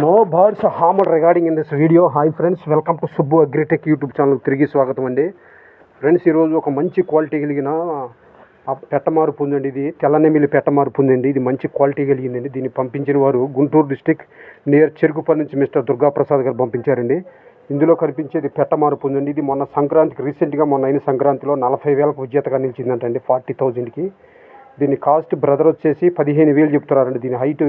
No birds harm regarding in this video. Hi friends, welcome to Subbu agritech YouTube channel. తిరిగి స్వాగతం అండి. Friends, ఈరోజు ఒక మంచి క్వాలిటీ కలిగిన పెట్టమారు పొందండి. ఇది తెల్లనెమిలి పెట్టమారు పొందండి. ఇది మంచి క్వాలిటీ కలిగిందండి. దీన్ని పంపించిన వారు గుంటూరు డిస్టిక్ నియర్ చెరుకుపల్లి నుంచి మిస్టర్ దుర్గాప్రసాద్ గారు పంపించారండి. ఇందులో కనిపించేది పెట్టమారు పొందండి. ఇది మొన్న సంక్రాంతికి రీసెంట్గా మొన్న అయిన సంక్రాంతిలో 40,000కు విజేతగా నిలిచిందంటండి. 40,000కి. దీని కాస్ట్ బ్రదర్ వచ్చేసి 15,000 చెప్తున్నారండి. దీని హైట్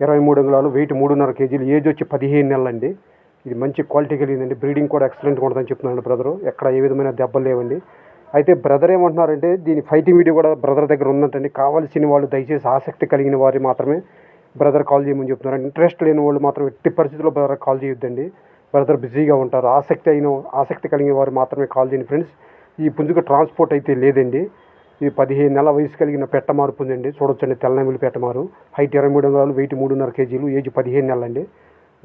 23 అంగుళాలు, వెయిట్ 3.5 కేజీలు, ఏజ్ వచ్చి 15 నెలలండి. ఇది మంచి క్వాలిటీ కలిగిందండి. బ్రీడింగ్ కూడా ఎక్సలెంట్గా ఉంటుందని చెప్తున్నాడు బ్రదరు. ఎక్కడ ఏ విధమైన దెబ్బలు లేవండి. అయితే బ్రదర్ ఏమంటున్నారంటే దీని ఫైటింగ్ వీడియో కూడా బ్రదర్ దగ్గర ఉందంటండి. కావాల్సిన వాళ్ళు దయచేసి ఆసక్తి కలిగిన వారు మాత్రమే బ్రదర్ కాల్ చేయమని చెప్తున్నారు. ఇంట్రెస్ట్ లేని వాళ్ళు మాత్రం ఎట్టి పరిస్థితుల్లో బ్రదర్ కాల్ చేయొద్దండి. బ్రదర్ బిజీగా ఉంటారు. ఆసక్తి కలిగిన వారు మాత్రమే కాల్ చేయండి ఫ్రెండ్స్. ఈ పుంజుకు ట్రాన్స్పోర్ట్ అయితే లేదండి. ఇది 15 నెలల వయసు కలిగిన పెట్టమారు పుంజండి. చూడొచ్చండి, తెల్లనెమిలి పెట్టమారు. హైట్ 23 అంగుళాలు, వెయిట్ 3.5 కేజీలు, ఏజ్ 15 నెలలండి.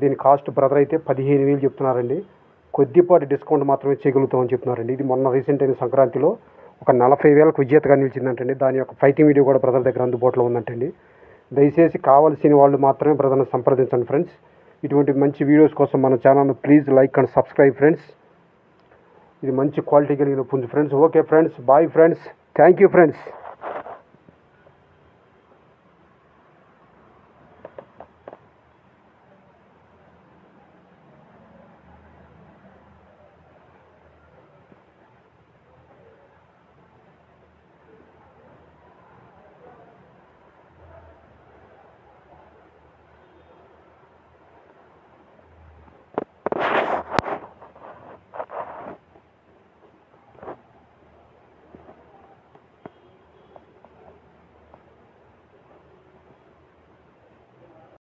దీని కాస్ట్ బ్రదర్ అయితే 15,000 చెప్తున్నారండి. కొద్దిపాటి డిస్కౌంట్ మాత్రమే చేయగలుగుతామని చెప్తున్నారండి. ఇది మొన్న రీసెంట్ అయిన సంక్రాంతిలో ఒక 40,000కు విజేతగా నిలిచిందంటండి. దాని యొక్క ఫైటింగ్ వీడియో కూడా బ్రదర్ దగ్గర అందుబాటులో ఉందంటండి. దయచేసి కావాల్సిన వాళ్ళు మాత్రమే బ్రదర్ని సంప్రదించండి ఫ్రెండ్స్. ఇటువంటి మంచి వీడియోస్ కోసం మన ఛానల్ను please like and subscribe friends. ఇది మంచి క్వాలిటీ కలిగిన పుంజు friends. Okay friends, bye friends. Thank you friends.